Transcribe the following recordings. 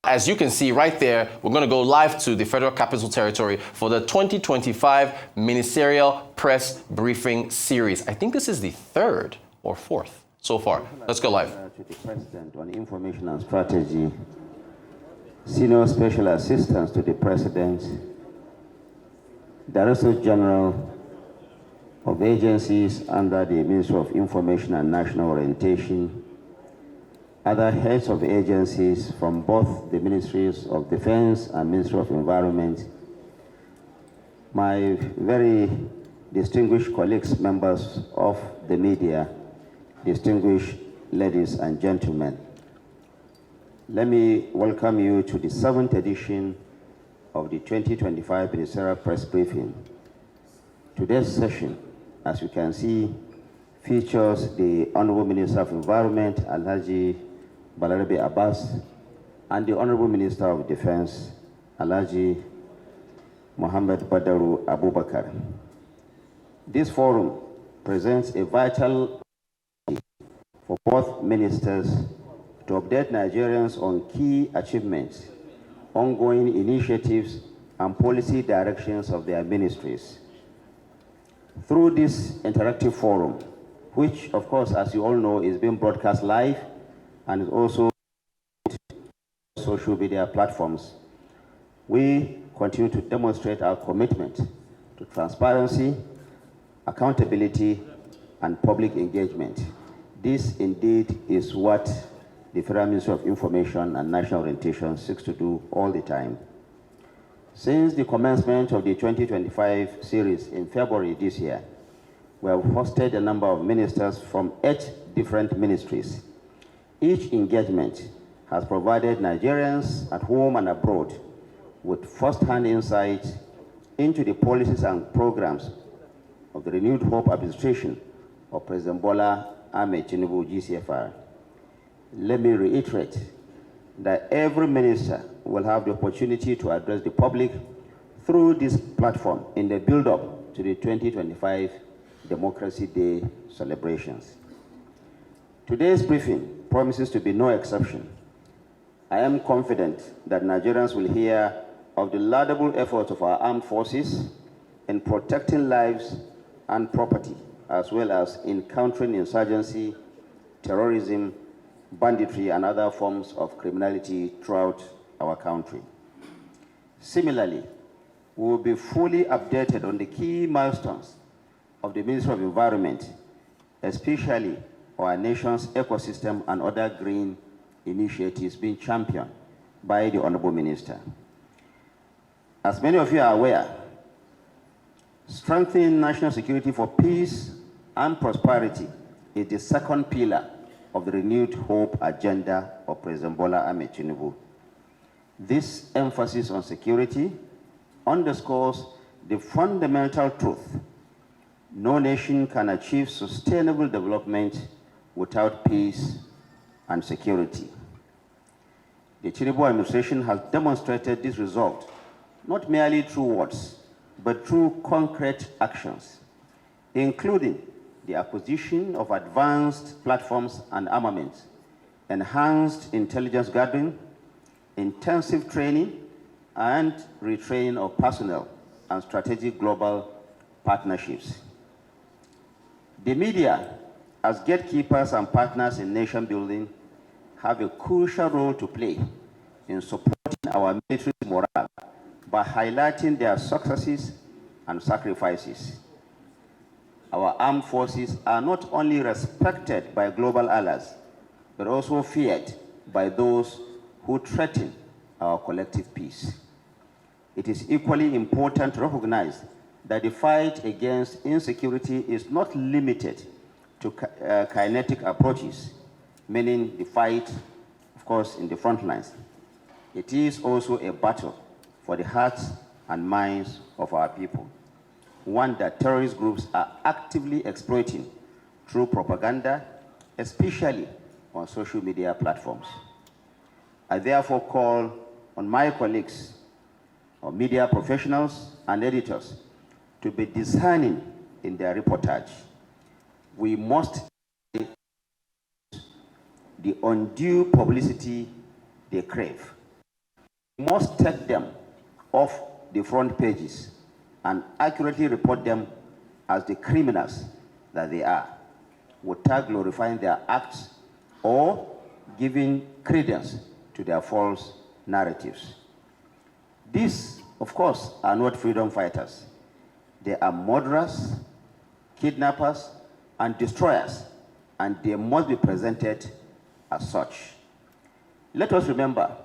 as you can see right there, we're going to go live to the Federal Capital Territory for the 2025 Ministerial Press Briefing Series. I think this is the third or fourth so far. Let's go live. To the President on Information and Strategy, Senior Special Assistants to the President, Director General of agencies under the Ministry of Information and National Orientation, other heads of agencies from both the Ministries of Defense and Ministry of Environment, my very distinguished colleagues, members of the media, distinguished ladies and gentlemen. Let me welcome you to the 7th edition of the 2025 Ministerial Press Briefing. Today's session, as you can see, features the Honorable Minister of Environment, Alhaji Balarabe Abbas, and the Honorable Minister of Defense, Alhaji Mohammed Badaru Abubakar. This forum presents a vital for both ministers to update Nigerians on key achievements, ongoing initiatives, and policy directions of their ministries. Through this interactive forum, which, of course, as you all know, is being broadcast live and is also social media platforms, we continue to demonstrate our commitment to transparency, accountability, and public engagement. This indeed is what the Federal Ministry of Information and National Orientation seeks to do all the time. Since the commencement of the 2025 series in February this year, we have hosted a number of ministers from 8 different ministries. Each engagement has provided Nigerians at home and abroad with first-hand insight into the policies and programs of the Renewed Hope administration of President Bola Ahmed Tinubu, GCFR. Let me reiterate that every minister will have the opportunity to address the public through this platform in the build-up to the 2025 Democracy Day celebrations. Today's briefing promises to be no exception. I am confident that Nigerians will hear of the laudable efforts of our armed forces in protecting lives and property, as well as in countering insurgency, terrorism, banditry, and other forms of criminality throughout our country. Similarly, we will be fully updated on the key milestones of the Ministry of Environment, especially our nation's ecosystem and other green initiatives being championed by the Honorable Minister. As many of you are aware, strengthening national security for peace and prosperity is the second pillar of the Renewed Hope agenda of President Bola Ahmed Tinubu. This emphasis on security underscores the fundamental truth: no nation can achieve sustainable development without peace and security. The Tinubu administration has demonstrated this result not merely through words, but through concrete actions, including the acquisition of advanced platforms and armaments, enhanced intelligence gathering, intensive training, and retraining of personnel, and strategic global partnerships. The media, as gatekeepers and partners in nation building, have a crucial role to play in supporting our military morale by highlighting their successes and sacrifices. Our armed forces are not only respected by global allies, but also feared by those who threaten our collective peace. It is equally important to recognize that the fight against insecurity is not limited to kinetic approaches, meaning the fight, of course, in the front lines. It is also a battle for the hearts and minds of our people, one that terrorist groups are actively exploiting through propaganda, especially on social media platforms. I therefore call on my colleagues, or media professionals and editors, to be discerning in their reportage. We must the undue publicity they crave. must take them off the front pages and accurately report them as the criminals that they are, without glorifying their acts or giving credence to their false narratives. These, of course, are not freedom fighters. They are murderers, kidnappers, and destroyers, and they must be presented as such. Let us remember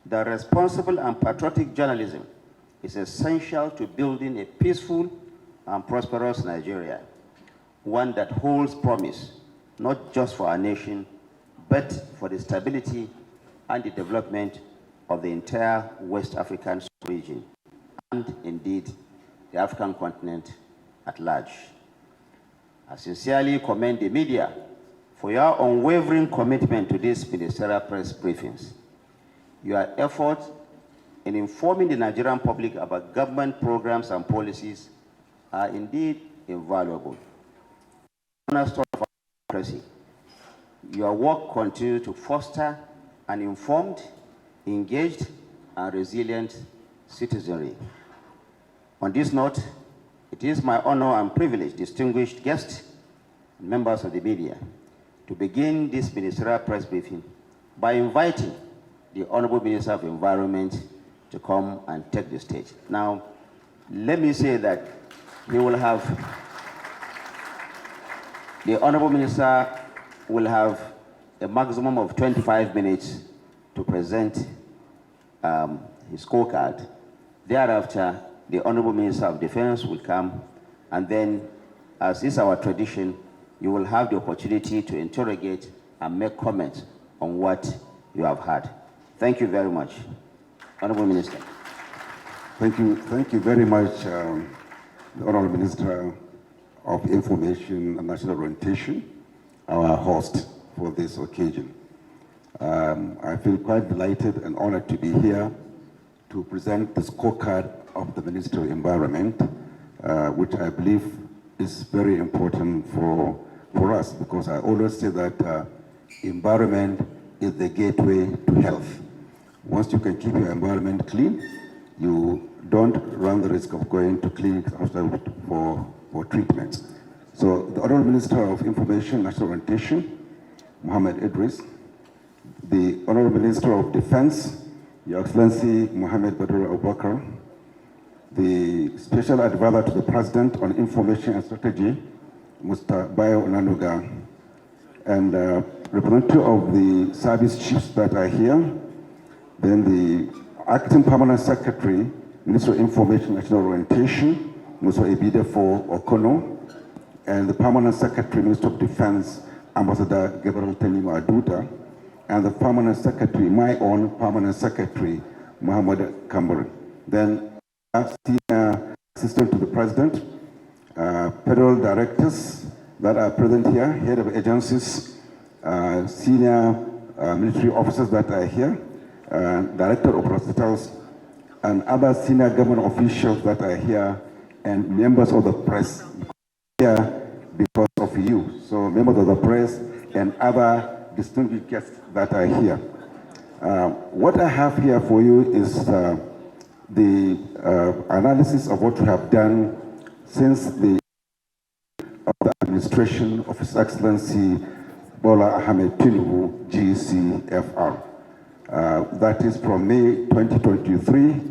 that responsible and patriotic journalism is essential to building a peaceful and prosperous Nigeria, one that holds promise, not just for our nation, but for the stability and the development of the entire West African region, and indeed the African continent at large. I sincerely commend the media for your unwavering commitment to these ministerial press briefings. Your efforts in informing the Nigerian public about government programs and policies are indeed invaluable. Cornerstone of our democracy, your work continues to foster an informed, engaged, and resilient citizenry. On this note, it is my honor and privilege, distinguished guests and members of the media, to begin this ministerial press briefing by inviting the Honorable Minister of Environment to come and take the stage. Now, let me say that the Honorable Minister will have a maximum of 25 minutes to present his scorecard. Thereafter, the Honorable Minister of Defense will come, and then, as is our tradition, you will have the opportunity to interrogate and make comments on what you have heard. Thank you very much. Honorable Minister. Thank you very much, the Honorable Minister of Information and National Orientation, our host for this occasion. I feel quite delighted and honored to be here to present the scorecard of the Ministry of Environment, which I believe is very important for us, because I always say that environment is the gateway to health. Once you can keep your environment clean, you don't run the risk of going to clinics for treatment. So the Honorable Minister of Information and National Orientation, Mohammed Idris, the Honorable Minister of Defense, Your Excellency Mohammed Badr Abubakar, the Special Advisor to the President on Information and Strategy, Mr. Bayo Onanuga, and representative of the service chiefs that are here, then the Acting Permanent Secretary, Minister of Information and National Orientation, Mr. Ebidefo Okono, and the Permanent Secretary, Minister of Defense, Ambassador Gabriel Tenima Aduda, and the Permanent Secretary, my own Permanent Secretary, Muhammad Kambari. Then Senior Assistant to the President, Federal Directors that are present here, Head of Agencies, Senior Military Officers that are here, Director of Hospitals, and other senior government officials that are here, and members of the press here because of you. So members of the press and other distinguished guests that are here. What I have here for you is the analysis of what we have done since the administration of His Excellency Bola Ahmed Tinubu, GCFR. That is from May 2023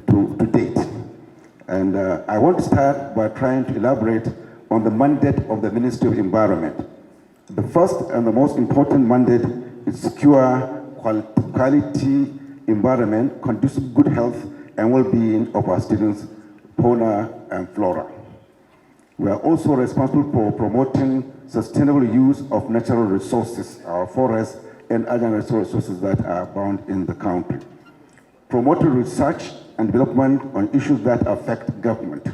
to date. And I want to start by trying to elaborate on the mandate of the Ministry of Environment. The first and the most important mandate is secure quality environment, conducive good health and well-being of our students, fauna and flora. We are also responsible for promoting sustainable use of natural resources, our forests and other natural resources that are abound in the country. Promoting research and development on issues that affect government,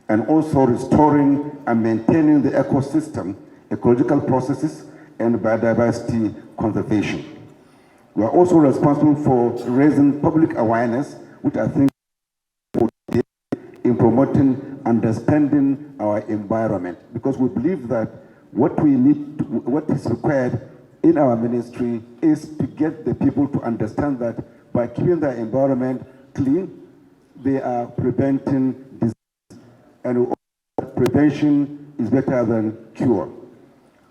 and also restoring and maintaining the ecosystem, ecological processes, and biodiversity conservation. We are also responsible for raising public awareness, which I think in promoting understanding our environment, because we believe that what is required in our ministry is to get the people to understand that by by keeping the environment clean, they are preventing disease. And prevention is better than cure.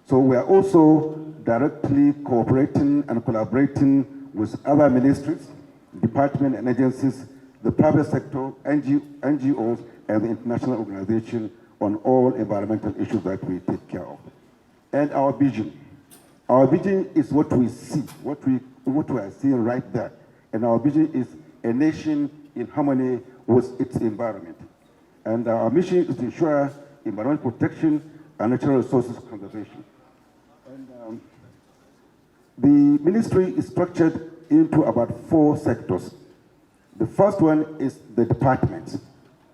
So we are also directly cooperating and collaborating with other ministries, departments and agencies, the private sector, NGOs, and the international organization on all environmental issues that we take care of. And our vision is what we see, what we are seeing right there. And our vision is a nation in harmony with its environment. And our mission is to ensure environmental protection and natural resources conservation. And the ministry is structured into about 4 sectors. The first one is the departments.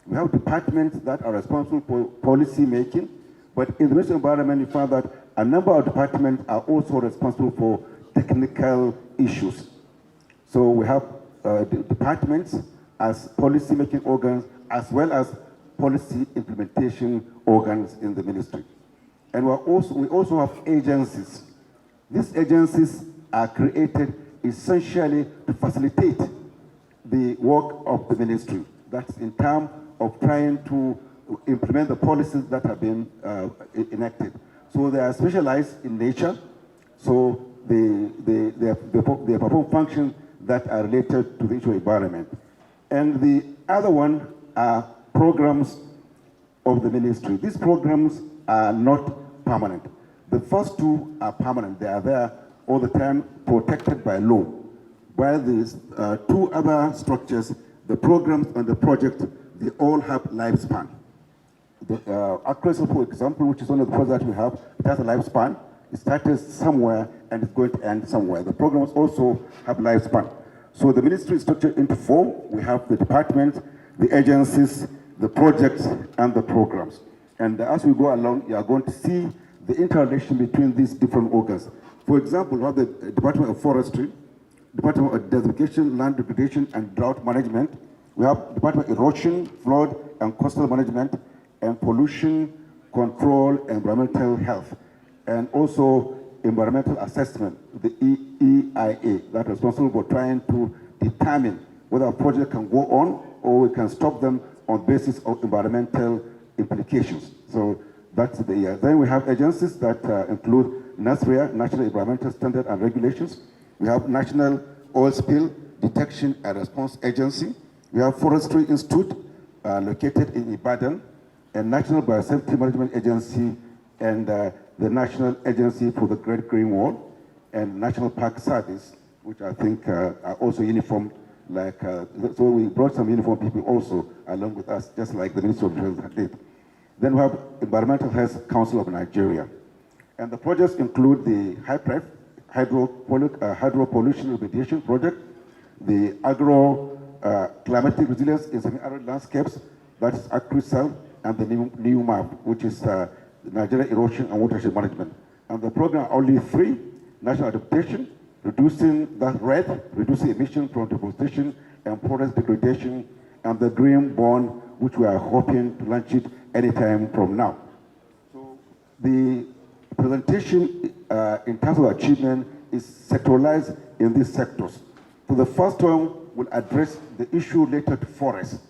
We have departments that are responsible for policy making, but in the Ministry of Environment, we found that a number of departments are also responsible for technical issues. So we have departments as policy making organs, as well as policy implementation organs in the ministry. And we also have agencies. These agencies are created essentially to facilitate the work of the ministry. That's in terms of trying to implement the policies that have been enacted. So they are specialized in nature, so they perform functions that are related to the issue of environment. And the other one are programs of the ministry. These programs are not permanent. The first 2 are permanent. They are there all the time, protected by law. While these 2 other structures, the programs and the project, they all have lifespan. The ACRESL, for example, which is one of the projects that we have, it has a lifespan. It started somewhere and it's going to end somewhere. The programs also have lifespan. So the ministry is structured into 4. We have the departments, the agencies, the projects, and the programs. And as we go along, you are going to see the interrelation between these different organs. For example, we have the Department of Forestry, Department of Desertification, Land Degradation, and Drought Management. We have Department of Erosion, Flood, and Coastal Management, and Pollution Control, Environmental Health, and also Environmental Assessment, the EIA, that is responsible for trying to determine whether a project can go on or we can stop them on basis of environmental implications. So that's the EIA. Then we have agencies that include NASRIA, National Environmental Standard and Regulations. We have National Oil Spill Detection and Response Agency. We have Forestry Institute located in Ibadan, and National Biosafety Management Agency, and the National Agency for the Great Green Wall, and National Park Service, which I think are also uniformed. So we brought some uniform people also along with us, just like the Ministry of Defense did. Then we have Environmental Health Council of Nigeria. And the projects include the HYPREF, Hydro Pollution Remediation Project, the Agro-Climatic Resilience in Semi-Arid Landscapes, that is ACRISAL, and the new MAP, which is the Nigeria Erosion and Watershed Management. And the program only 3, national adaptation, reducing that red, reducing emission from deforestation and forest degradation, and the green bond, which we are hoping to launch it anytime from now. So the presentation in terms of achievement is sectoralized in these sectors. So the first one will address the issue related to forest.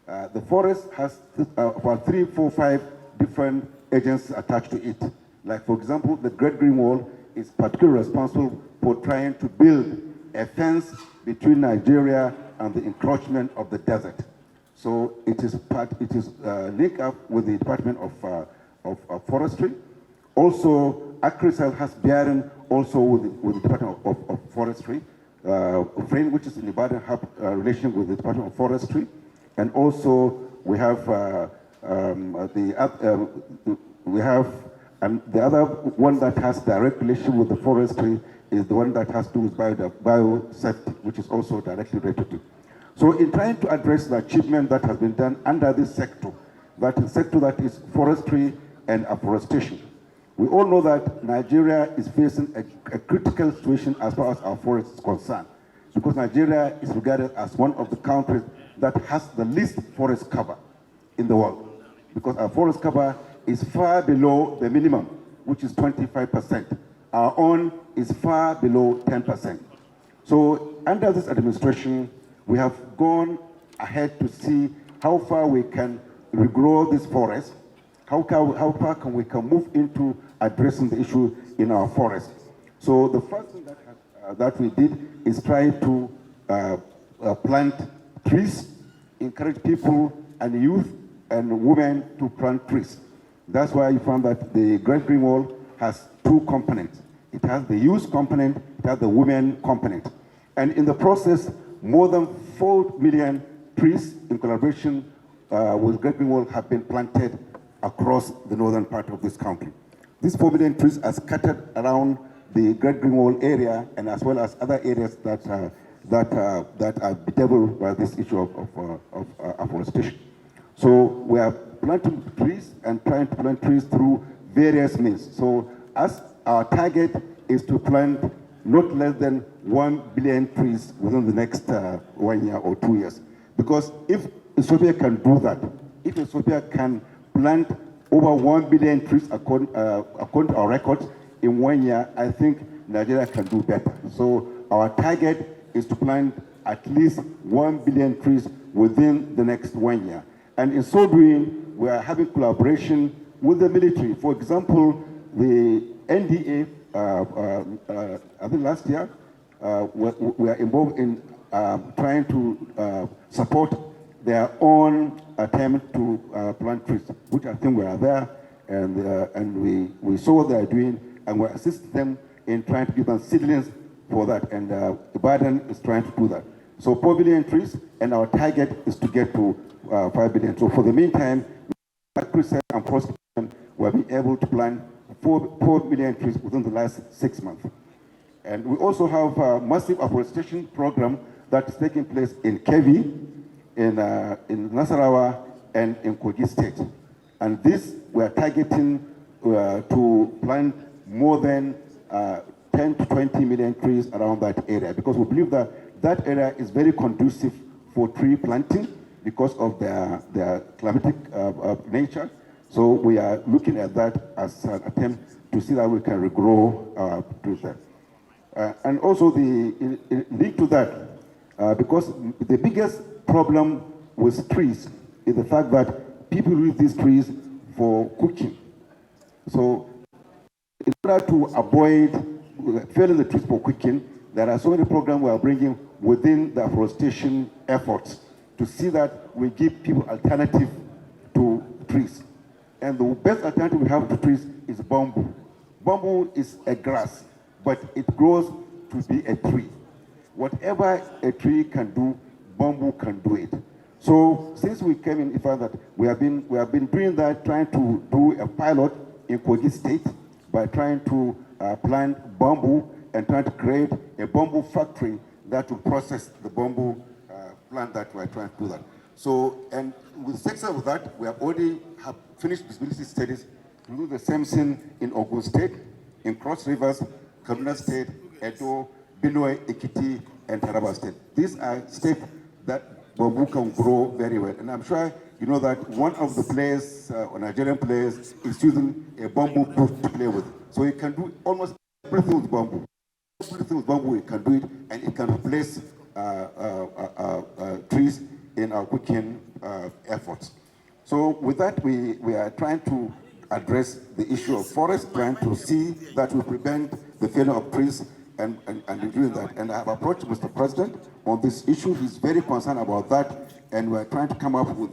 The forest has about 3, 4, 5 different agencies attached to it. Like, for example, the Great Green Wall is particularly responsible for trying to build a fence between Nigeria and the encroachment of the desert. So it is linked up with the Department of Forestry. Also, ACRISAL has bearing also with the Department of Forestry, which is in Ibadan, have relation with the Department of Forestry. And also, we have the other one that has direct relation with the forestry is the one that has to do with biosafety, which is also directly related to. So in trying to address the achievement that has been done under this sector, that is forestry and afforestation, we all know that Nigeria is facing a critical situation as far as our forest is concerned, because Nigeria is regarded as one of the countries that has the least forest cover in the world, because our forest cover is far below the minimum, which is 25%. Our own is far below 10%. So under this administration, we have gone ahead to see how far we can regrow this forest, how far can we move into addressing the issue in our forest. So the first thing that we did is try to plant trees, encourage people and youth and women to plant trees. That's why you found that the Great Green Wall has two components. It has the youth component, it has the women component. And in the process, more than 4 million trees in collaboration with Great Green Wall have been planted across the northern part of this country. These 4 million trees are scattered around the Great Green Wall area and as well as other areas that are bedeviled by this issue of afforestation. So we are planting trees and trying to plant trees through various means. So as our target is to plant not less than 1 billion trees within the next 1 year or 2 years. Because if Ethiopia can do that, if Ethiopia can plant over 1 billion trees according to our records in 1 year, I think Nigeria can do better. So our target is to plant at least 1 billion trees within the next 1 year. And in so doing, we are having collaboration with the military. For example, the NDA, I think last year, we are involved in trying to support their own attempt to plant trees, which I think we are there, and we saw what they are doing, and we assist them in trying to give them seedlings for that, and Biden is trying to do that. So 4 billion trees, and our target is to get to 5 billion. So for the meantime, research and prosecution, we have been able to plant 4 million trees within the last 6 months. And we also have a massive afforestation program that is taking place in Kevi, in Nasarawa, and in Kogi State. And this, we are targeting to plant more than 10 to 20 million trees around that area, because we believe that that area is very conducive for tree planting because of their climatic nature. So we are looking at that as an attempt to see that we can regrow trees there. And also linked to that, because the biggest problem with trees is the fact that people use these trees for cooking. So in order to avoid felling the trees for cooking, there are so many programs we are bringing within the afforestation efforts to see that we give people alternative to trees. And the best alternative we have to trees is bamboo. Bamboo is a grass, but it grows to be a tree. Whatever a tree can do, bamboo can do it. So since we came in, we found that we have been doing that, trying to do a pilot in Kogi State by trying to plant bamboo and trying to create a bamboo factory that will process the bamboo plant that we're trying to do that. So, and with success of that, we have already finished feasibility studies to do the same thing in Ogun State, in Cross Rivers, Kaduna State, Edo, Benue, Ekiti, and Taraba State. These are states that bamboo can grow very well. And I'm sure you know that one of the players, Nigerian players, is using a bamboo boot to play with. So you can do almost everything with bamboo. Everything with bamboo, you can do it, and it can replace trees in our cooking efforts. So with that, we are trying to address the issue of forest, trying to see that we prevent the failure of trees and doing that. And I have approached Mr. President on this issue. He's very concerned about that, and we're trying to come up with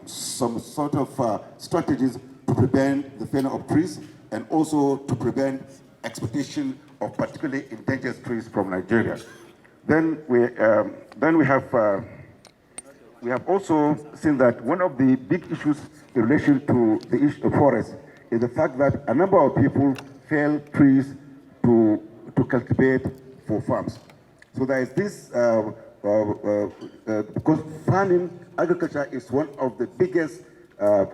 some sort of strategies to prevent the failure of trees and also to prevent exploitation of particularly endangered trees from Nigeria. Then we have also seen that one of the big issues in relation to the issue of forest is the fact that a number of people fell trees to cultivate for farms. So there is this, because farming, agriculture is one of the biggest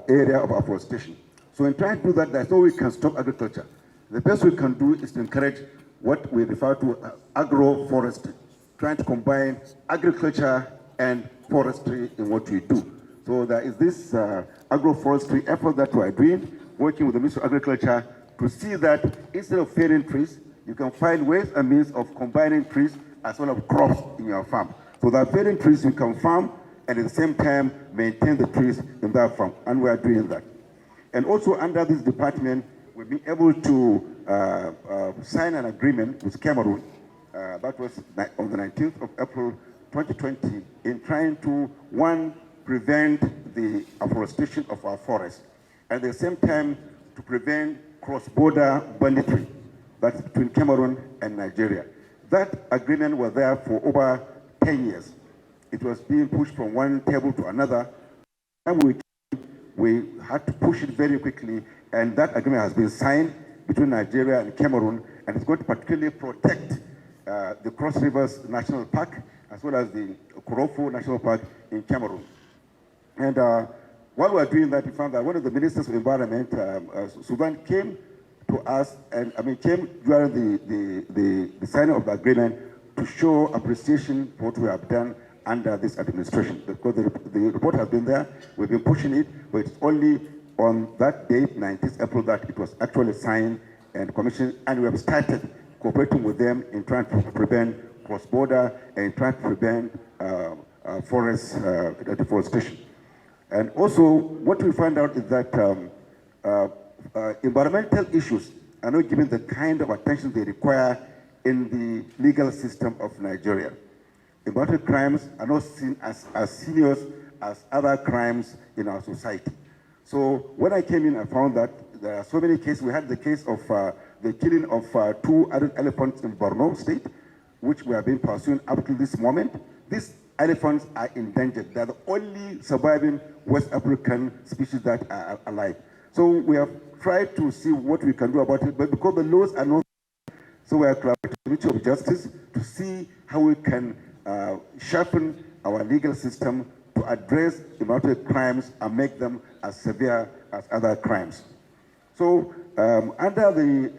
area of afforestation. So in trying to do that, there's no way we can stop agriculture. The best we can do is to encourage what we refer to agroforestry, trying to combine agriculture and forestry in what we do. So there is this agroforestry effort that we are doing, working with the Ministry of Agriculture to see that instead of felling trees, you can find ways and means of combining trees as well as crops in your farm. So that failing trees you can farm and at the same time maintain the trees in that farm, and we are doing that. And also under this department, we've been able to sign an agreement with Cameroon, that was on the 19th of April 2020, in trying to, one, prevent the afforestation of our forests, at the same time to prevent cross-border banditry, that's between Cameroon and Nigeria. That agreement was there for over 10 years. It was being pushed from one table to another, and we had to push it very quickly, and that agreement has been signed between Nigeria and Cameroon, and it's going to particularly protect the Cross Rivers National Park, as well as the Korofo National Park in Cameroon. And while we were doing that, we found that one of the ministers of environment, Sudan, came to us, and came during the signing of the agreement to show appreciation for what we have done under this administration. Because the report has been there, we've been pushing it, but it's only on that date, 19th April, that it was actually signed and commissioned, and we have started cooperating with them in trying to prevent cross-border and trying to prevent forest deforestation. And also, what we find out is that environmental issues are not given the kind of attention they require in the legal system of Nigeria. Environmental crimes are not seen as serious as other crimes in our society. So when I came in, I found that there are so many cases. We had the case of the killing of 2 adult elephants in Borno State, which we have been pursuing up to this moment. These elephants are endangered. They're the only surviving West African species that are alive. So we have tried to see what we can do about it, but because the laws are not, so we are collaborating with the Ministry of Justice to see how we can sharpen our legal system to address environmental crimes and make them as severe as other crimes. So under the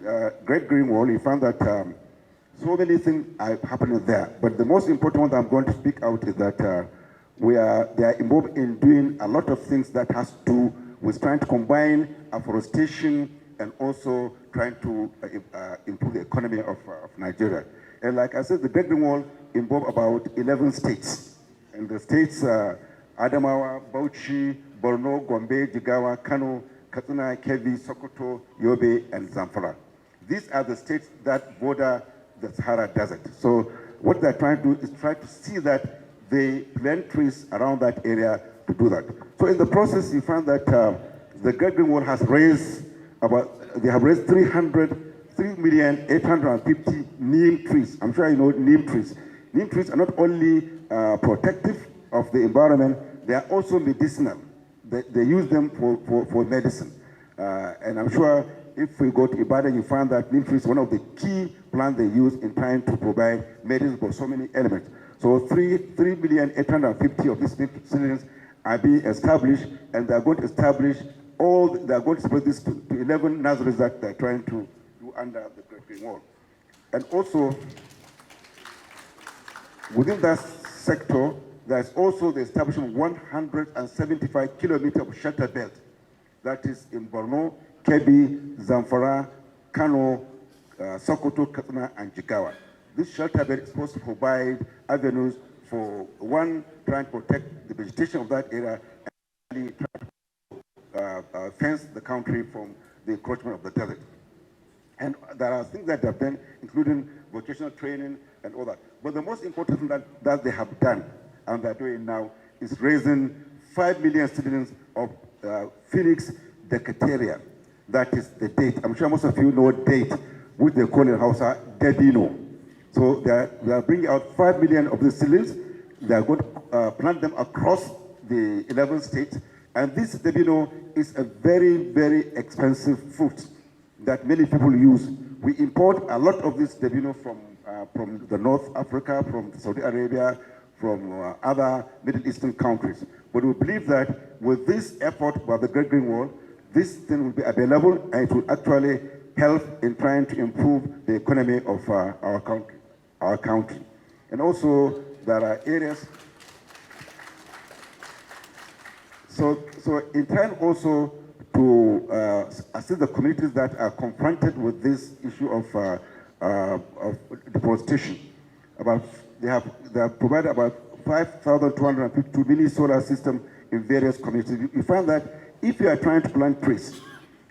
Great Green Wall, we found that so many things are happening there. But the most important one that I'm going to speak out is that they are involved in doing a lot of things that has to do with trying to combine afforestation and also trying to improve the economy of Nigeria. And like I said, the Great Green Wall involved about 11 states. And the states Adamawa, Bauchi, Borno, Gombe, Jigawa, Kano, Katsina, Kebbi, Sokoto, Yobe, and Zamfara. These are the states that border the Sahara Desert. So what they're trying to do is try to see that they plant trees around that area to do that. So in the process, you find that the Great Green Wall has raised they have raised 3,850,000 neem trees. I'm sure you know neem trees. Neem trees are not only protective of the environment, they are also medicinal. They use them for medicine. And I'm sure if we go to Ibadan, you find that neem tree is one of the key plants they use in trying to provide medicine for so many elements. So 3,850,000 of these citizens are being established, and they are going to establish they are going to spread this to 11 nurseries that they're trying to do under the Great Green Wall. And also, within that sector, there's also the establishment of 175 kilometers of shelter belt. That is in Borno, Kebbi, Zamfara, Kano, Sokoto, Katsina, and Jigawa. This shelter belt is supposed to provide avenues for one, trying to protect the vegetation of that area, and fence the country from the encroachment of the desert. And there are things that they have done, including vocational training and all that. But the most important thing that they have done, and they're doing now, is raising 5 million citizens of Phoenix Decateria. That is the date. I'm sure most of you know date, which they call in Hausa, Debino. So they are bringing out 5 million of these citizens. They are going to plant them across the 11 states. And this Debino is a very, very expensive fruit that many people use. We import a lot of this Debino from the North Africa, from Saudi Arabia, from other Middle Eastern countries. But we believe that with this effort by the Great Green Wall, this thing will be available, and it will actually help in trying to improve the economy of our country. And also, there are areas. So in trying also to assist the communities that are confronted with this issue of of deforestation. They have provided about 5,252 mini solar systems in various communities. You find that if you are trying to plant trees,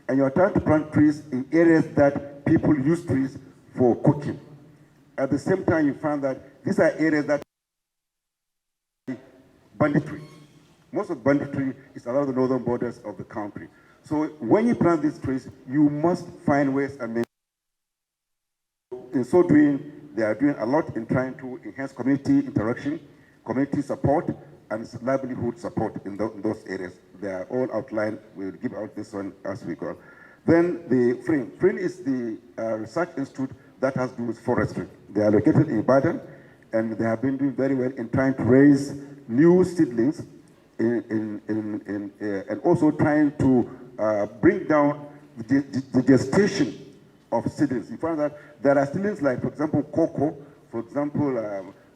and you are trying to plant trees in areas that people use trees for cooking, at the same time you find that these are areas that banditry. Most of banditry is along the northern borders of the country. So when you plant these trees, you must find ways and means. In so doing, they are doing a lot in trying to enhance community interaction, community support, and livelihood support in those areas. They are all outlined. We'll give out this one as we go. Then the FRIN. FRIN is the research institute that has to do with forestry. They are located in Ibadan, and they have been doing very well in trying to raise new seedlings and also trying to bring down the gestation of seedlings. You find that there are seedlings like, for example, cocoa, for example,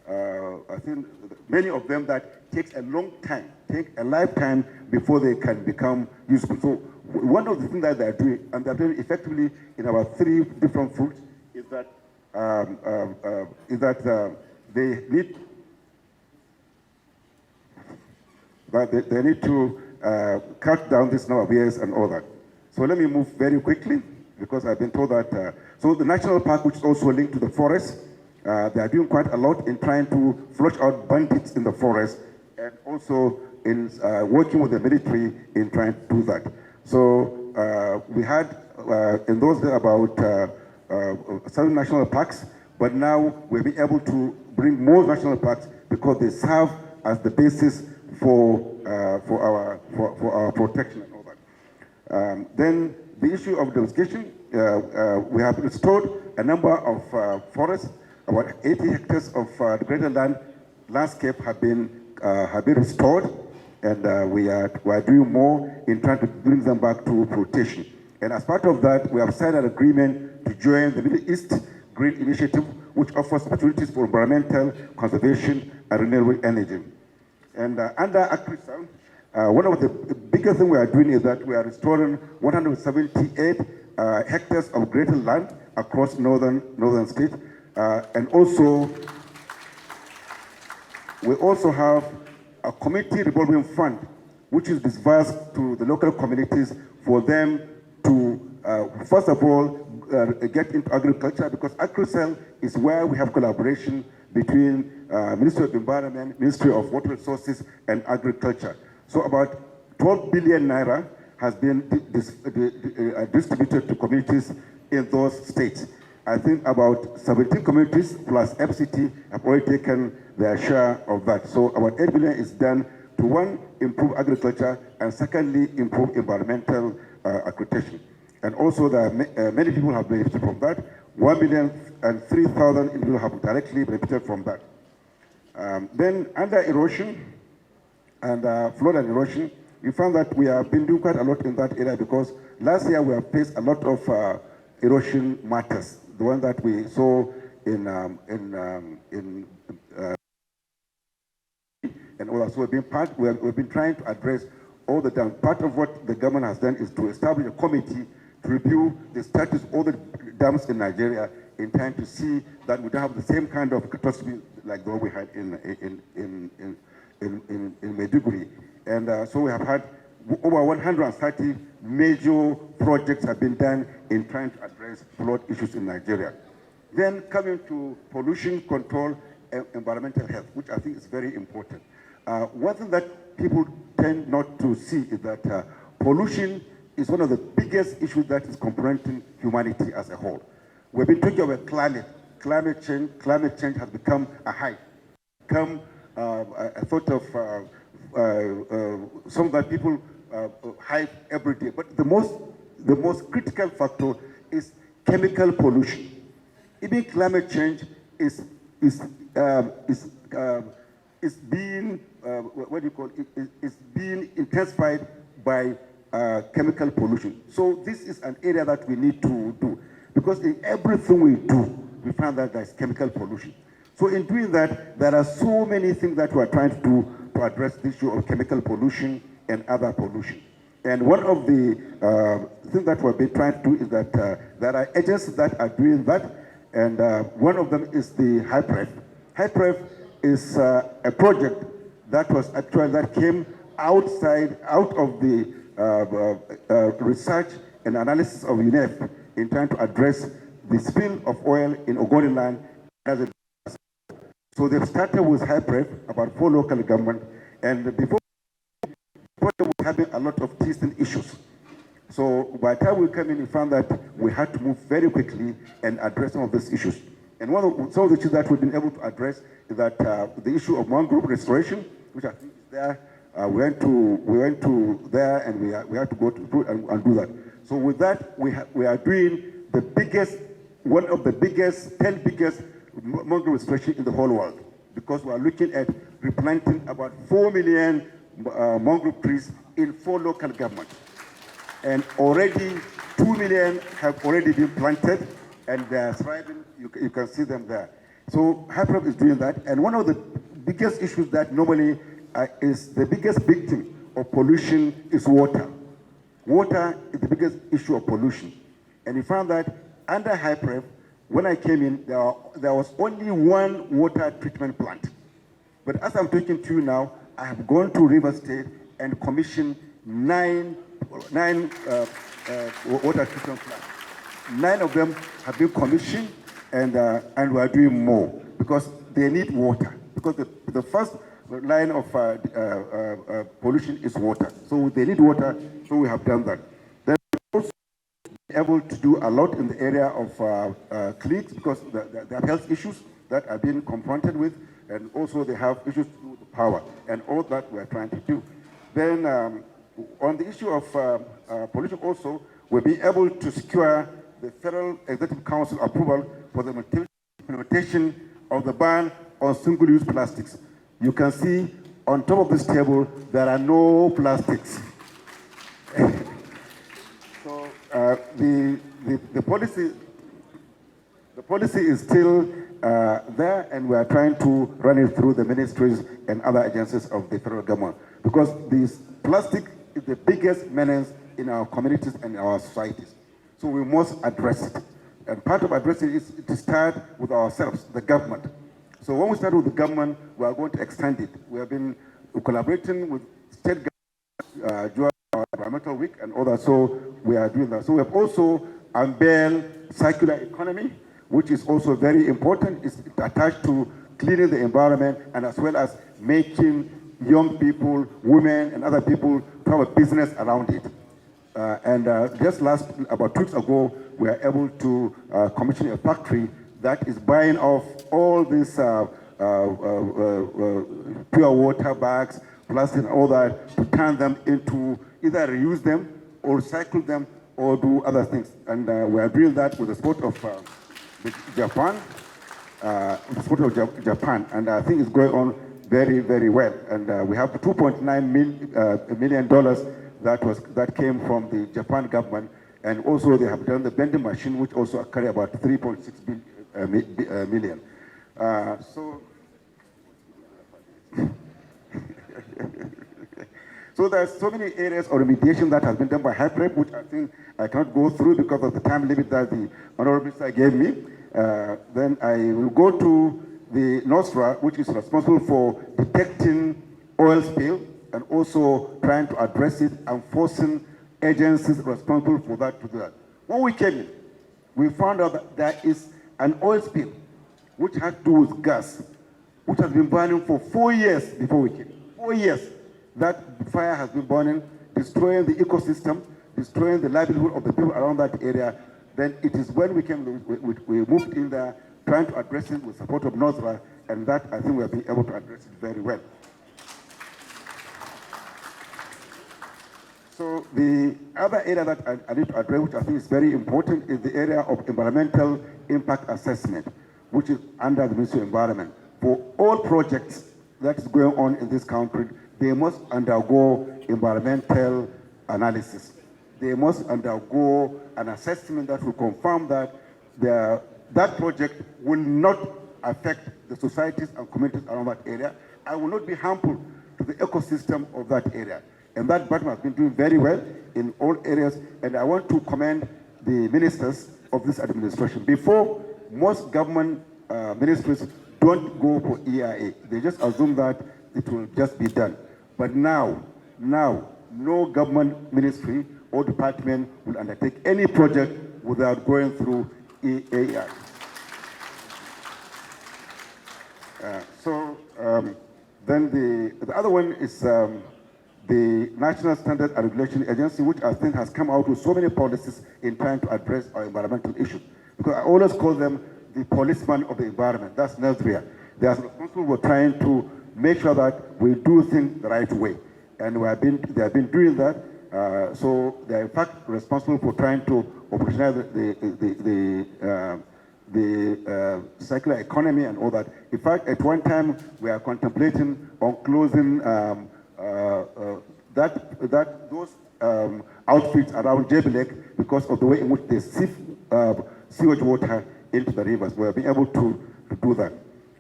I think many of them that takes a long time, take a lifetime before they can become useful. So one of the things that they're doing, and they're doing effectively in about 3 different fruits, is that they need they need to cut down this number of years and all that. So let me move very quickly, because I've been told that, so the national park, which is also linked to the forest, they are doing quite a lot in trying to flush out bandits in the forest, and also in working with the military in trying to do that. So we had in those days about 7 national parks, but now we've been able to bring more national parks because they serve as the basis for our protection and all that. Then the issue of deforestation, we have restored a number of forests. About 80 hectares of the greater landscape have been restored, and we are doing more in trying to bring them back to protection. And as part of that, we have signed an agreement to join the Middle East Green Initiative, which offers opportunities for environmental conservation and renewable energy. And under AgriSound, one of the biggest things we are doing is that we are restoring 178 hectares of greater land across northern states. And also, we also have a community revolving fund, which is disbursed to the local communities for them to, first of all, get into agriculture, because AgriSound is where we have collaboration between Ministry of Environment, Ministry of Water Resources, and Agriculture. So about 12 billion naira has been distributed to communities in those states. I think about 17 communities plus FCT have already taken their share of that. So about 8 billion is done to, one, improve agriculture, and secondly, improve environmental accreditation. And also many people have benefited from that. 1,003,000 individuals have directly benefited from that. Then under erosion and flood and erosion, we found that we have been doing quite a lot in that area, because last year we have faced a lot of erosion matters. The one that we saw in and all that. So we've been trying to address all the dams. Part of what the government has done is to establish a committee to review the status of all the dams in Nigeria, in trying to see that we don't have the same kind of catastrophe like the one we had in Maiduguri. And so we have had over 130 major projects have been done in trying to address flood issues in Nigeria. Then coming to pollution control and environmental health, which I think is very important. One thing that people tend not to see is that pollution is one of the biggest issues that is confronting humanity as a whole. We've been talking about climate change. Climate change has become a hype, become a sort of something that people hype every day. But the most critical factor is chemical pollution. Even climate change is being is being intensified by chemical pollution. So this is an area that we need to do, because in everything we do, we find that there's chemical pollution. So in doing that, there are so many things that we are trying to do to address the issue of chemical pollution and other pollution. And one of the things that we've been trying to do is that there are agencies that are doing that, And one of them is the HyPref. HyPref is a project that came out of the research and analysis of UNEP in trying to address the spill of oil in Ogoniland. So they've started with HyPref, about 4 local governments, and before they were having a lot of teething issues. So by the time we came in, we found that we had to move very quickly and address some of these issues. And some of the issues that we've been able to address is that the issue of mangrove restoration, which I think is there. We went to there, and we had to go to and do that. So with that, we are doing one of the biggest, 10 biggest mangrove restoration in the whole world, because we are looking at replanting about 4 million mangrove trees in 4 local governments. And already 2 million have already been planted, and they are thriving. You can see them there. So HyPref is doing that. And one of the biggest issues that normally is the biggest victim of pollution is water. Water is the biggest issue of pollution. And we found that under HyPref, when I came in, there was only 1 water treatment plant. But as I'm talking to you now, I have gone to River State and commissioned 9 water treatment plants. 9 of them have been commissioned, and we are doing more because they need water. Because the first line of pollution is water. So they need water, so we have done that. Then we're also able to do a lot in the area of clinics, because they have health issues that are being confronted with, and also they have issues to do with power, and all that we're trying to do. Then on the issue of pollution also, we'll be able to secure the Federal Executive Council approval for the implementation of the ban on single-use plastics. You can see on top of this table, there are no plastics. So the policy is still there, and we are trying to run it through the ministries and other agencies of the federal government, because this plastic is the biggest menace in our communities and our societies. So we must address it. And part of addressing it is to start with ourselves, the government. So when we start with the government, we are going to extend it. We have been collaborating with state governments during our environmental week and all that, so we are doing that. So we have also unveiled circular economy, which is also very important. It's attached to cleaning the environment, and as well as making young people, women, and other people to have a business around it. Just about 2 weeks ago, we were able to commission a factory that is buying off all these pure water bags, plastic, and all that, to turn them into either reuse them or recycle them or do other things. And we are doing that with the support of Japan, and I think it's going on very, very well. And we have $2.9 million that came from the Japan government, and also they have done the bending machine, which also carry about 3.6 million. So there's so many areas of remediation that has been done by HyPref, which I think I cannot go through because of the time limit that the Honorable Minister gave me. Then I will go to the NOSRA, which is responsible for detecting oil spill and also trying to address it and forcing agencies responsible for that to do that. When we came in, we found out that there is an oil spill which had to do with gas, which has been burning for 4 years before we came. 4 years that fire has been burning, destroying the ecosystem, destroying the livelihood of the people around that area. Then it is when we came, we moved in there, trying to address it with support of NOSRA, and that I think we have been able to address it very well. So the other area that I need to address, which I think is very important, is the area of environmental impact assessment, which is under the Ministry of Environment. For all projects that is going on in this country, they must undergo environmental analysis. They must undergo an assessment that will confirm that that project will not affect the societies and communities around that area and will not be harmful to the ecosystem of that area. And that department has been doing very well in all areas, and I want to commend the ministers of this administration. Before most government ministries don't go for EIA. They just assume that it will just be done. But now, no government ministry or department will undertake any project without going through EIA. Then the other one is the National Standard and Regulation Agency, which I think has come out with so many policies in trying to address our environmental issues. Because I always call them the policeman of the environment. That's Nasria. They are responsible for trying to make sure that we do things the right way. And they have been doing that. So they are in fact responsible for trying to operationalize the circular economy and all that. In fact, at one time, we are contemplating on closing those outfits around Jebilek because of the way in which they sieve sewage water into the rivers. We have been able to do that.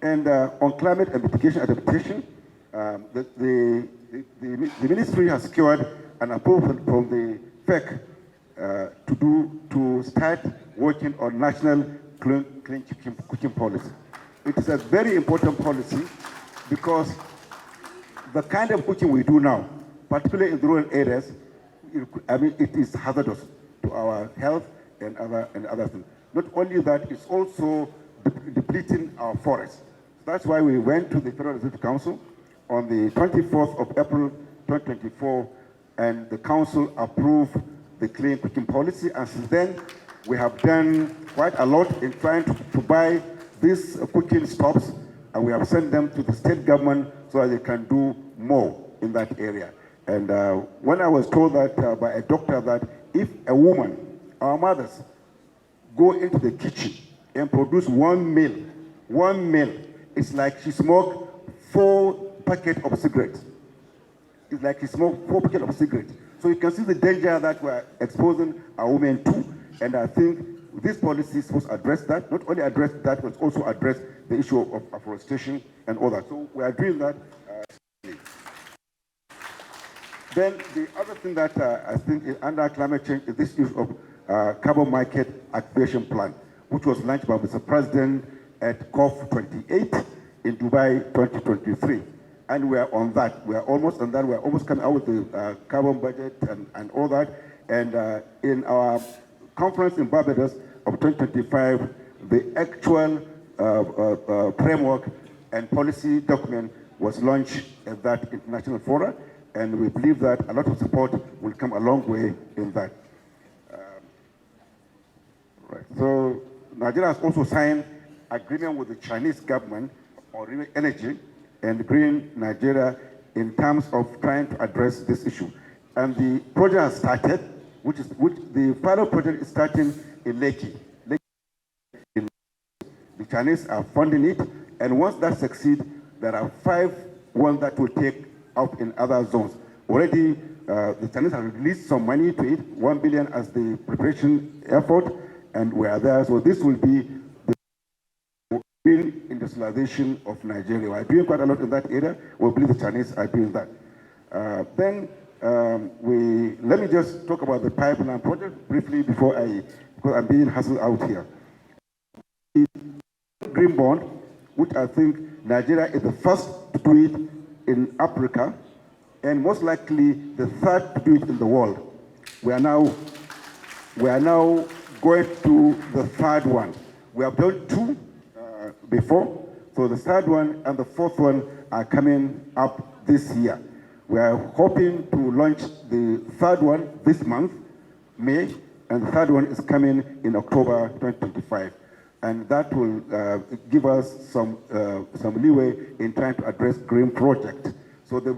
And on climate and mitigation adaptation, the ministry has secured an approval from the FEC to start working on national clean cooking policy. It is a very important policy because the kind of cooking we do now, particularly in rural areas, it is hazardous to our health and other things. Not only that, it's also depleting our forests. That's why we went to the Federal Reserve Council on the 24th of April 2024, and the council approved the clean cooking policy. And since then, we have done quite a lot in trying to buy these cooking stops, and we have sent them to the state government so that they can do more in that area. And when I was told that by a doctor that if a woman, our mothers, go into the kitchen and produce one meal, it's like she smoked 4 packets of cigarettes. It's like she smoked 4 packets of cigarettes. So you can see the danger that we're exposing our women to. And I think this policy is supposed to address that, not only address that, but also address the issue of afforestation and all that. So we are doing that. Then the other thing that I think is under climate change is this issue of carbon market activation plan, which was launched by Mr. President at COP28 in Dubai 2023. And we are on that. We are almost on that. We are almost coming out with the carbon budget and all that. And in our conference in Barbados of 2025, the actual framework and policy document was launched at that international forum. And we believe that a lot of support will come a long way in that. Right. So Nigeria has also signed agreement with the Chinese government on renewable energy and green Nigeria in terms of trying to address this issue. And the project has started, which the pilot project is starting in Lekki. The Chinese are funding it, and once that succeeds, there are 5 ones that will take up in other zones. Already, the Chinese have released some money to it, 1 billion as the preparation effort, and we are there. So this will be the real industrialization of Nigeria. We are doing quite a lot in that area. We believe the Chinese are doing that. Let me just talk about the pipeline project briefly because I'm being hustled out here. The Green Bond, which I think Nigeria is the first to do it in Africa, and most likely the third to do it in the world. We are now going to the third one. We have done 2 before, so the third one and the 4th one are coming up this year. We are hoping to launch the 3rd one this month, May, and the 3rd one is coming in October 2025. And that will give us some leeway in trying to address green project. So the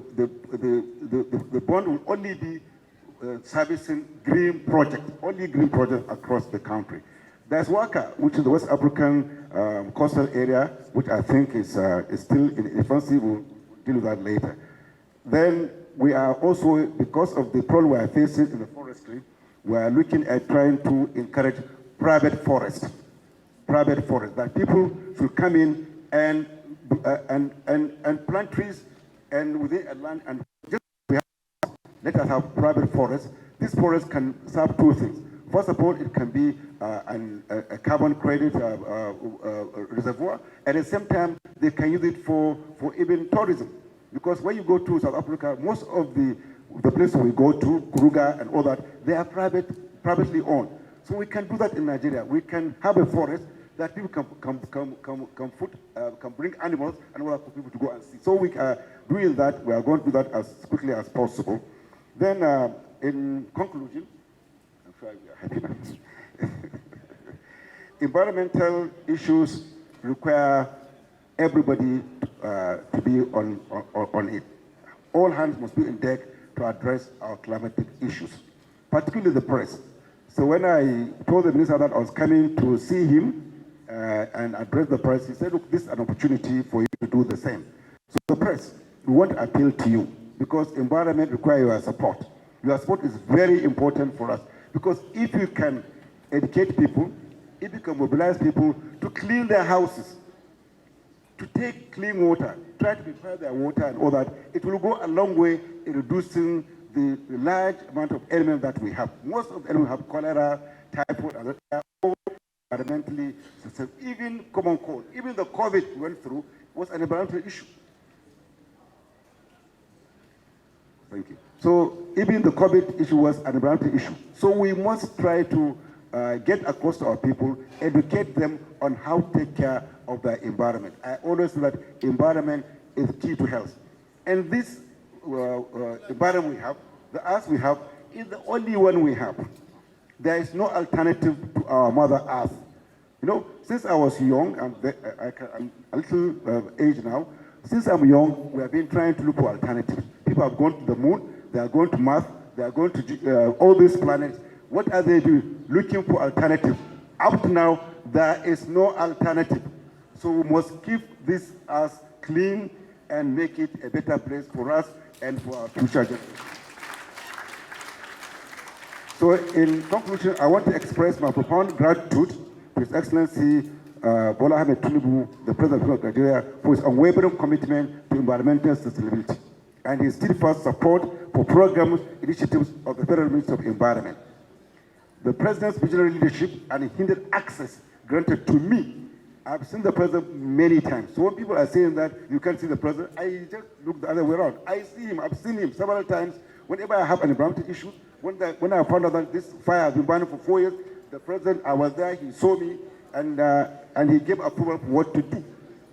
bond will only be servicing green projects, only green projects across the country. There's Waka, which is the West African coastal area, which I think is still in infancy. We'll deal with that later. Then we are also, because of the problem we are facing in the forestry, we are looking at trying to encourage private forest, that people should come in and plant trees and within a land and just let us have private forests. This forest can serve 2 things. First of all, it can be a carbon credit reservoir. At the same time, they can use it for even tourism. Because when you go to South Africa, most of the places we go to, Kruger and all that, they are privately owned. So we can do that in Nigeria. We can have a forest that people can bring animals and all that for people to go and see. So we are doing that. We are going to do that as quickly as possible. Then, in conclusion, I'm sure we are happy now. Environmental issues require everybody to be on it. All hands must be in deck to address our climatic issues, particularly the press. So when I told the minister that I was coming to see him and address the press, he said, look, this is an opportunity for you to do the same. So the press, we want to appeal to you because environment requires your support. Your support is very important for us because if you can educate people, if you can mobilize people to clean their houses, to take clean water, try to purify their water and all that, it will go a long way in reducing the large amount of elements that we have. Most of the elements have cholera, typhoid, and they are all environmentally sensitive. Even common cold, even the COVID we went through was an environmental issue. Thank you. So even the COVID issue was an environmental issue. So we must try to get across to our people, educate them on how to take care of the environment. I always say that environment is key to health. And this environment we have, the earth we have, is the only one we have. There is no alternative to our Mother Earth. You know, since I was young, I'm a little age now, since I'm young, we have been trying to look for alternatives. People have gone to the moon, they are going to Mars, they are going to all these planets. What are they doing? Looking for alternatives. Up to now, there is no alternative. So we must keep this earth clean and make it a better place for us and for our future generations. So in conclusion, I want to express my profound gratitude to His Excellency Bola Ahmed Tinubu, the President of Nigeria, for his unwavering commitment to environmental sustainability and his steadfast support for programs, initiatives of the Federal Ministry of Environment. The President's visionary leadership and hindered access granted to me. I've seen the President many times. So when people are saying that you can't see the President, I just look the other way around. I see him, I've seen him several times. Whenever I have an environmental issue, when I found out that this fire has been burning for 4 years, the President, I was there, he saw me, and he gave approval for what to do.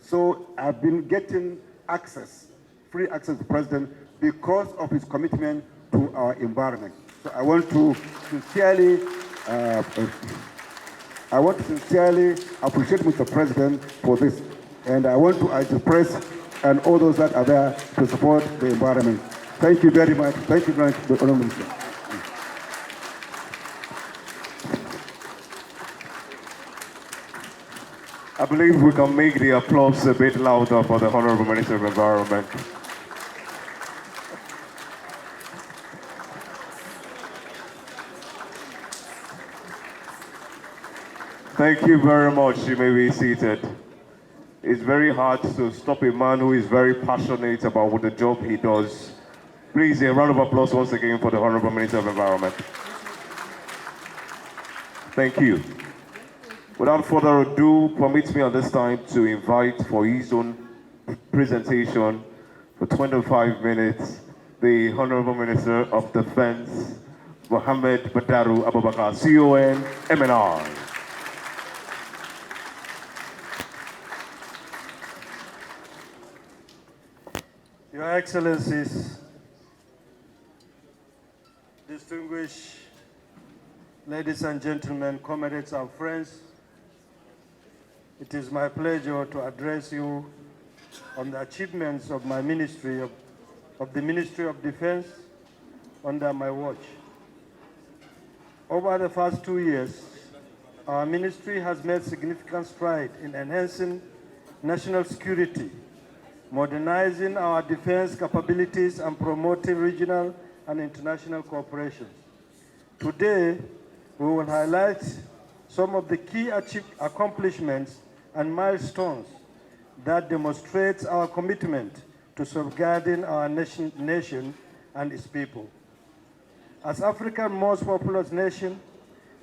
So I've been getting access, free access to the President because of his commitment to our environment. So I want to sincerely appreciate Mr. President for this. And I want to urge the press and all those that are there to support the environment. Thank you very much. Thank you very much, the Honourable Minister. I believe we can make the applause a bit louder for the Honourable Minister of Environment. Thank you very much. You may be seated. It's very hard to stop a man who is very passionate about the job he does. Please, a round of applause once again for the Honourable Minister of Environment. Thank you. Without further ado, permit me at this time to invite for his own presentation for 25 minutes, the Honourable Minister of Defence, Mohammed Badaru Abubakar, CON, MNR. Your Excellencies, distinguished ladies and gentlemen, comrades and friends, it is my pleasure to address you on the achievements of my ministry, of the Ministry of Defense under my watch. Over the past 2 years, our ministry has made significant strides in enhancing national security, modernizing our defense capabilities, and promoting regional and international cooperation. Today, we will highlight some of the key accomplishments and milestones that demonstrate our commitment to safeguarding our nation and its people. As Africa's most populous nation,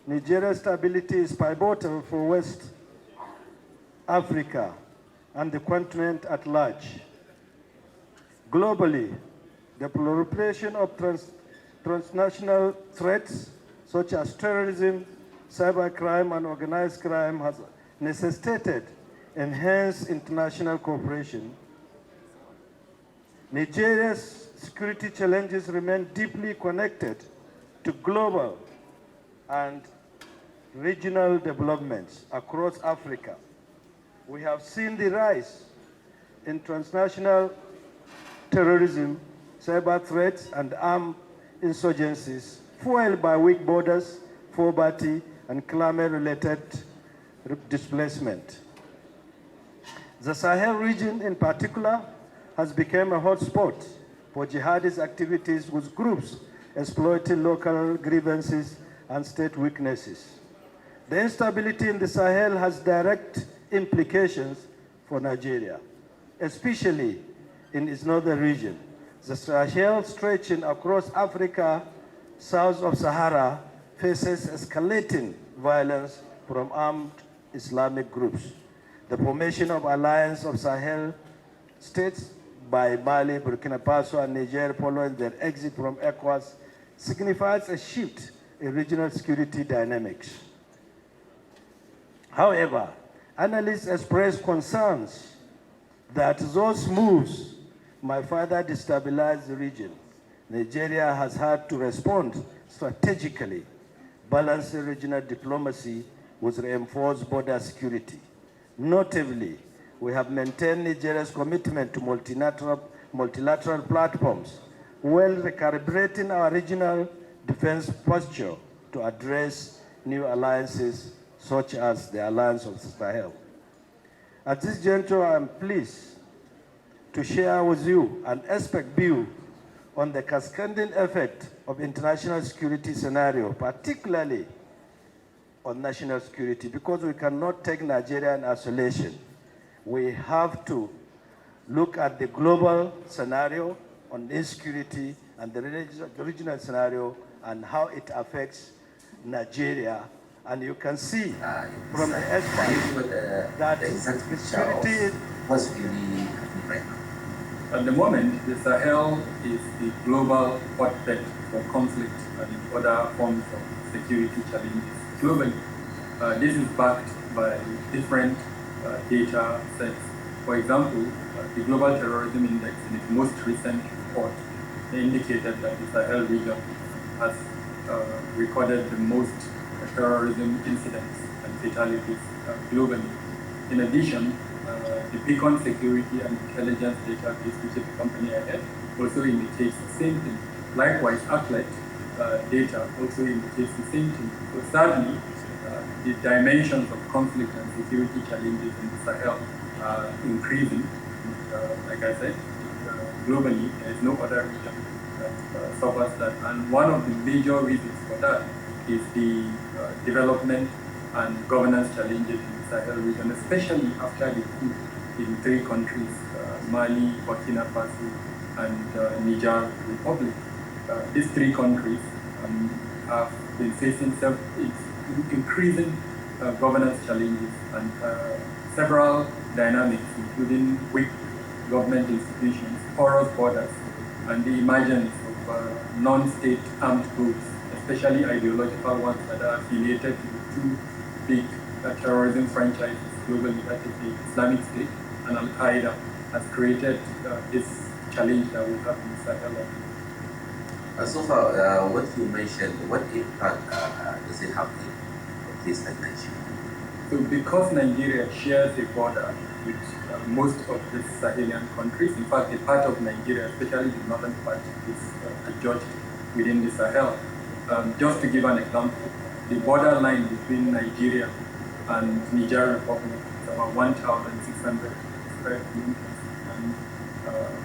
Nigeria's stability is pivotal for West Africa and the continent at large. Globally, the proliferation of transnational threats such as terrorism, cybercrime, and organized crime has necessitated enhanced international cooperation. Nigeria's security challenges remain deeply connected to global and regional developments across Africa. We have seen the rise in transnational terrorism, cyber threats, and armed insurgencies, fueled by weak borders, poverty, and climate-related displacement. The Sahel region, in particular, has become a hotspot for jihadist activities, with groups exploiting local grievances and state weaknesses. The instability in the Sahel has direct implications for Nigeria, especially in its northern region. The Sahel, stretching across Africa south of Sahara, faces escalating violence from armed Islamic groups. The formation of Alliance of Sahel states by Mali, Burkina Faso, and Niger following their exit from ECOWAS signifies a shift in regional security dynamics. However, analysts express concerns that those moves might further destabilize the region. Nigeria has had to respond strategically, balancing regional diplomacy with reinforced border security. Notably, we have maintained Nigeria's commitment to multilateral platforms, while recalibrating our regional defense posture to address new alliances such as the Alliance of the Sahel. At this juncture, I am pleased to share with you an expert view on the cascading effect of international security scenario, particularly on national security, because we cannot take Nigeria in isolation. We have to look at the global scenario on insecurity and the regional scenario and how it affects Nigeria. And you can see from the experts that the security was really happening right now. At the moment, the Sahel is the global hotbed for conflict and other forms of security challenges globally. This is backed by different data sets. For example, the Global Terrorism Index, in its most recent report, indicated that the Sahel region has recorded the most terrorism incidents and fatalities globally. In addition, the Beacon Security and Intelligence Database, which is the company I head, also indicates the same thing. Likewise, ACLET data also indicates the same thing. So sadly, the dimensions of conflict and security challenges in the Sahel are increasing. Like I said, globally, there is no other region that suffers that. And one of the major reasons for that is the development and governance challenges in the Sahel region, especially after the coup in three countries, Mali, Burkina Faso, and Niger Republic. These three countries have been facing increasing governance challenges and several dynamics, including weak government institutions, porous borders, and the emergence of non-state armed groups, especially ideological ones that are affiliated to the two big terrorism franchises globally, that is the Islamic State and Al-Qaeda, has created this challenge that we have in the Sahel. So far, what you mentioned, what impact does it have on places like Nigeria? So because Nigeria shares a border with most of the Sahelian countries, in fact, a part of Nigeria, especially the northern part, is adjudged within the Sahel. Just to give an example, the borderline between Nigeria and Niger Republic is about 1,600 square kilometers and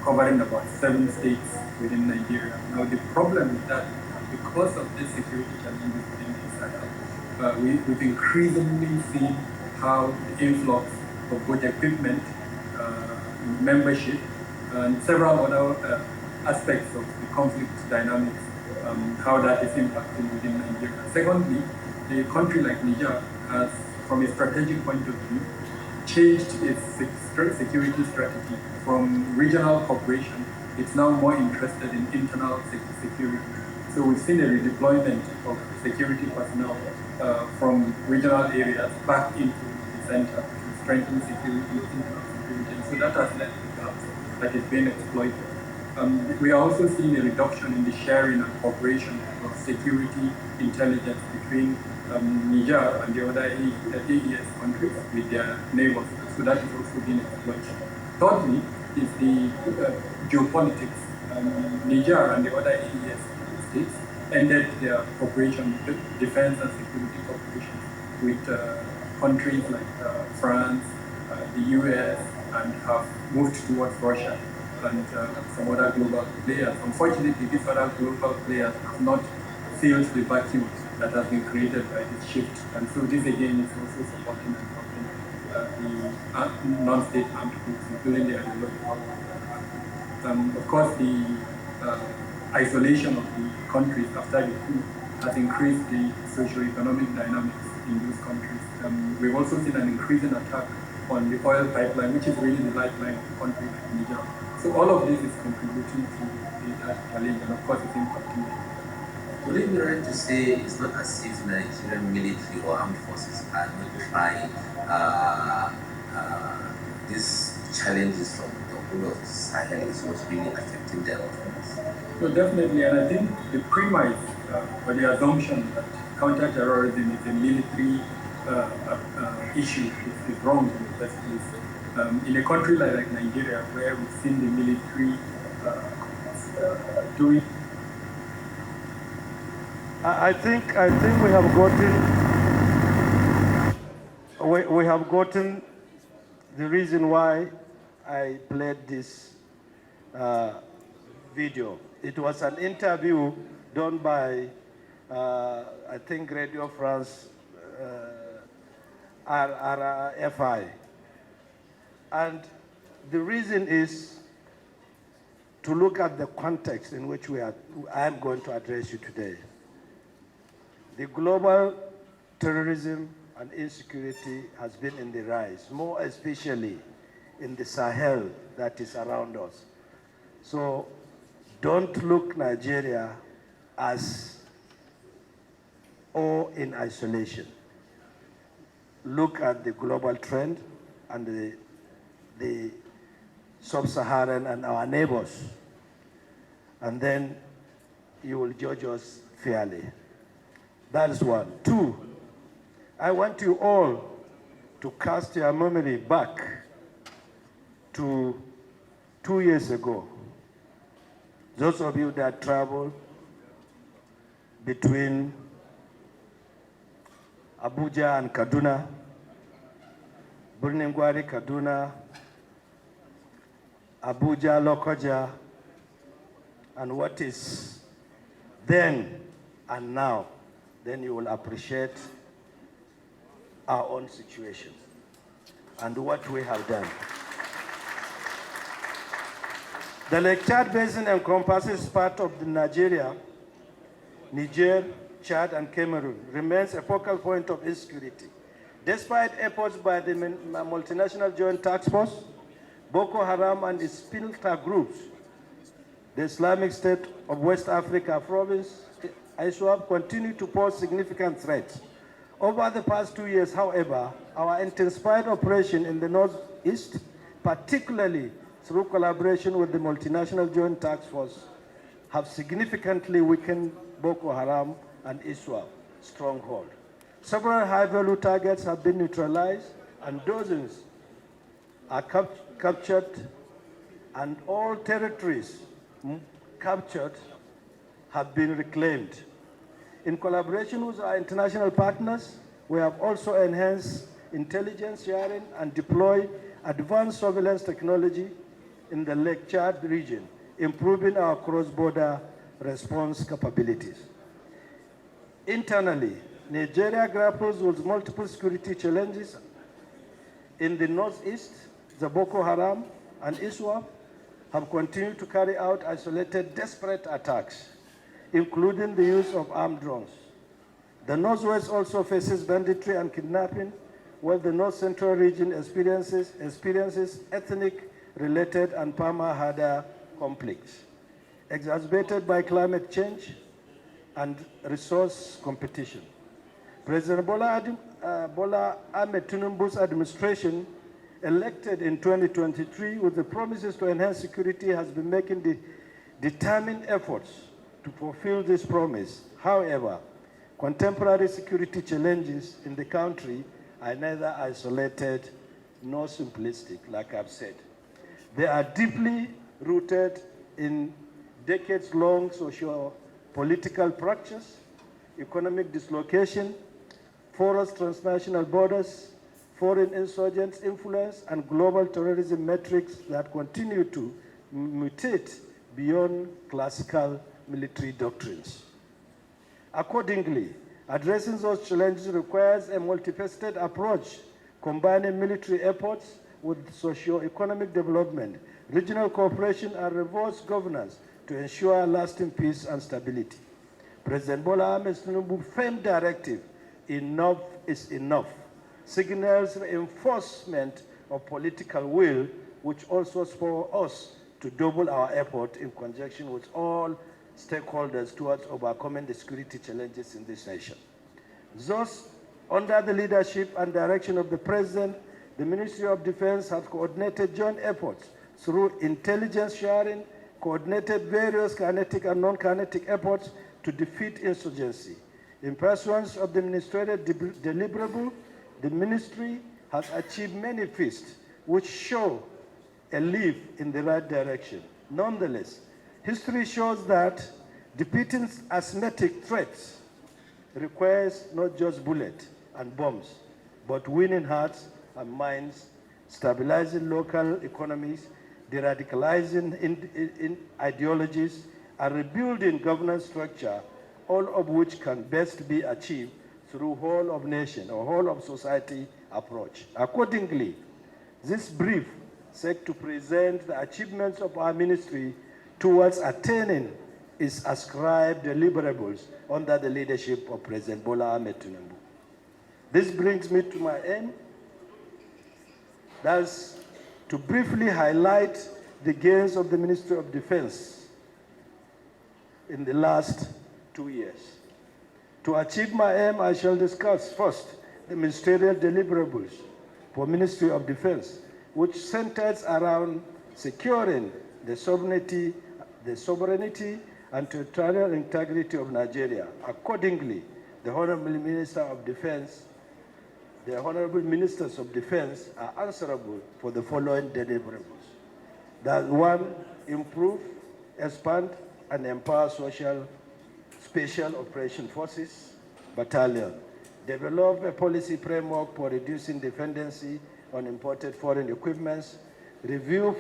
covering about 7 states within Nigeria. Now the problem with that, because of the security challenges within the Sahel, we've increasingly seen how the influx of both equipment, membership, and several other aspects of the conflict dynamics, how that is impacting within Nigeria. Secondly, a country like Niger has, from a strategic point of view, changed its security strategy from regional cooperation. It's now more interested in internal security. So we've seen a redeployment of security personnel from regional areas back into the center to strengthen security, internal security. So that has led to gaps that is being exploited. We are also seeing a reduction in the sharing and cooperation of security intelligence between Niger and the other AES countries with their neighbors. So that is also being exploited. Thirdly is the geopolitics. Niger and the other AES states ended their cooperation, defense and security cooperation with countries like France, the US, and have moved towards Russia and some other global players. Unfortunately, these other global players have not filled the vacuum that has been created by this shift. And so this again is also supporting and helping the non-state armed groups, including the Of course, the isolation of the countries after the coup has increased the socio-economic dynamics in those countries. We've also seen an increasing attack on the oil pipeline, which is really the lifeline of the country like Niger. So all of this is contributing to the challenge, and of course it's impacting it. Would it be right to say it's not as if the Nigerian military or armed forces are not trying these challenges from the whole of Sahel is what's really affecting their performance? So definitely, and I think the premise or the assumption that counter-terrorism is a military issue is wrong in the first place. In a country like Nigeria, where we've seen the military doing. I think we have gotten the reason why I played this video. It was an interview done by I think Radio France RFI. And the reason is to look at the context in which I am going to address you today. The global terrorism and insecurity has been in the rise, more especially in the Sahel that is around us. So don't look Nigeria as or in isolation. Look at the global trend and the sub-Saharan and our neighbors, and then you will judge us fairly. That is one. Two, I want you all to cast your memory back to 2 years ago. Those of you that traveled between Abuja and Kaduna, Birnin Gwari, Kaduna, Abuja, Lokoja, and what is then and now, then you will appreciate our own situation and what we have done. The Lake Chad Basin encompasses part of the Nigeria, Niger, Chad, and Cameroon, remains a focal point of insecurity. Despite efforts by the multinational joint task force, Boko Haram and its splinter groups, the Islamic State of West Africa province, ISWAP, continue to pose significant threats. Over the past 2 years, however, our intensified operation in the northeast, particularly through collaboration with the multinational joint task force, have significantly weakened Boko Haram and ISWAP stronghold. Several high-value targets have been neutralized, and dozens are captured, and all territories captured have been reclaimed. In collaboration with our international partners, we have also enhanced intelligence sharing and deployed advanced surveillance technology in the Lake Chad region, improving our cross-border response capabilities. Internally, Nigeria grapples with multiple security challenges. In the northeast, the Boko Haram and ISWAP have continued to carry out isolated, desperate attacks, including the use of armed drones. The Northwest also faces banditry and kidnapping, while the North Central region experiences ethnic-related and Palmer-Harder conflicts, exacerbated by climate change and resource competition. President Bola Ahmed Tinubu's administration, elected in 2023 with the promises to enhance security, has been making determined efforts to fulfill this promise. However, contemporary security challenges in the country are neither isolated nor simplistic, like I've said. They are deeply rooted in decades-long socio-political fractures, economic dislocation, porous transnational borders, foreign insurgents' influence, and global terrorism metrics that continue to mutate beyond classical military doctrines. Accordingly, addressing those challenges requires a multifaceted approach, combining military efforts with socio-economic development, regional cooperation, and robust governance to ensure lasting peace and stability. President Bola Ahmed Tinubu's firm directive, enough is enough, signals reinforcement of political will, which also spurs us to double our effort in conjunction with all stakeholders towards overcoming the security challenges in this nation. Thus, under the leadership and direction of the President, the Ministry of Defense has coordinated joint efforts through intelligence sharing, coordinated various kinetic and non-kinetic efforts to defeat insurgency. In pursuance of the administrative deliverable, the ministry has achieved many feats which show a leap in the right direction. Nonetheless, history shows that defeating asymmetric threats requires not just bullets and bombs, but winning hearts and minds, stabilizing local economies, de-radicalizing in ideologies, and rebuilding governance structure, all of which can best be achieved through whole of nation or whole of society approach. Accordingly, this brief seeks to present the achievements of our ministry towards attaining its ascribed deliverables under the leadership of President Bola Ahmed Tinubu. This brings me to my aim, that's to briefly highlight the gains of the Ministry of Defense in the last 2 years. To achieve my aim, I shall discuss first the ministerial deliverables for Ministry of Defense, which centers around securing the sovereignty and territorial integrity of Nigeria. Accordingly, the Honorable Minister of Defense, the Honorable Ministers of Defense are answerable for the following deliverables. That one, improve, expand, and empower Special Operation Forces Battalion. Develop a policy framework for reducing dependency on imported foreign equipments. Review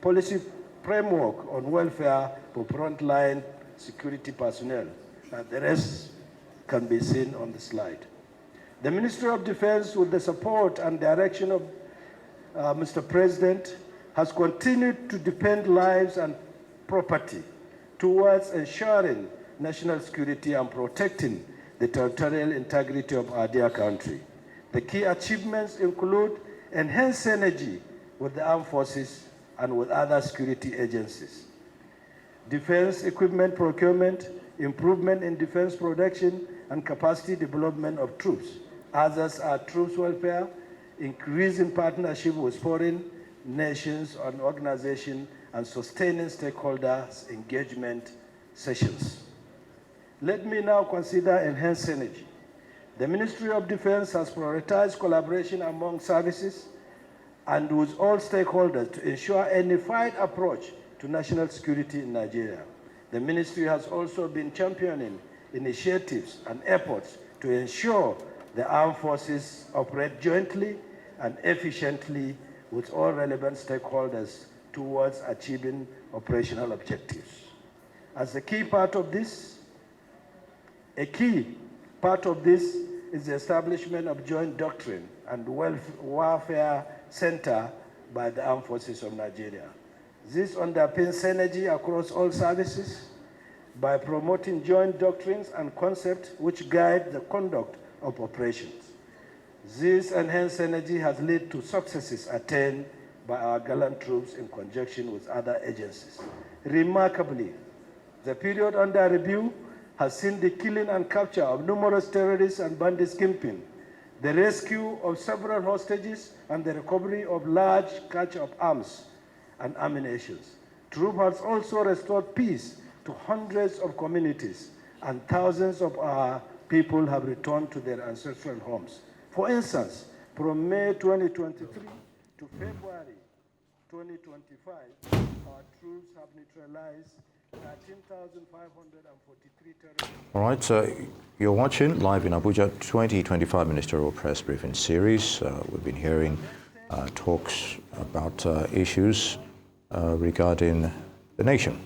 policy framework on welfare for frontline security personnel. And the rest can be seen on the slide. The Ministry of Defense, with the support and direction of Mr. President, has continued to defend lives and property towards ensuring national security and protecting the territorial integrity of our dear country. The key achievements include enhanced synergy with the armed forces and with other security agencies, defense equipment procurement, improvement in defense production and capacity development of troops. Others are troops welfare, increasing partnership with foreign nations and organizations, and sustaining stakeholders' engagement sessions. Let me now consider enhanced synergy. The Ministry of Defense has prioritized collaboration among services and with all stakeholders to ensure a unified approach to national security in Nigeria. The ministry has also been championing initiatives and efforts to ensure the armed forces operate jointly and efficiently with all relevant stakeholders towards achieving operational objectives. As a key part of this is the establishment of joint doctrine and warfare center by the Armed Forces of Nigeria. This underpins synergy across all services by promoting joint doctrines and concepts which guide the conduct of operations. This enhanced synergy has led to successes attained by our gallant troops in conjunction with other agencies. Remarkably, the period under review has seen the killing and capture of numerous terrorists and bandit kingpin, the rescue of several hostages, and the recovery of large catch of arms and ammunition. Troop has also restored peace to hundreds of communities, and thousands of our people have returned to their ancestral homes. For instance, from May 2023 to February 2025, our troops have neutralized 13,543 terrorists. All right, you're watching live in Abuja 2025 Ministerial Press Briefing Series. We've been hearing talks about issues regarding the nation.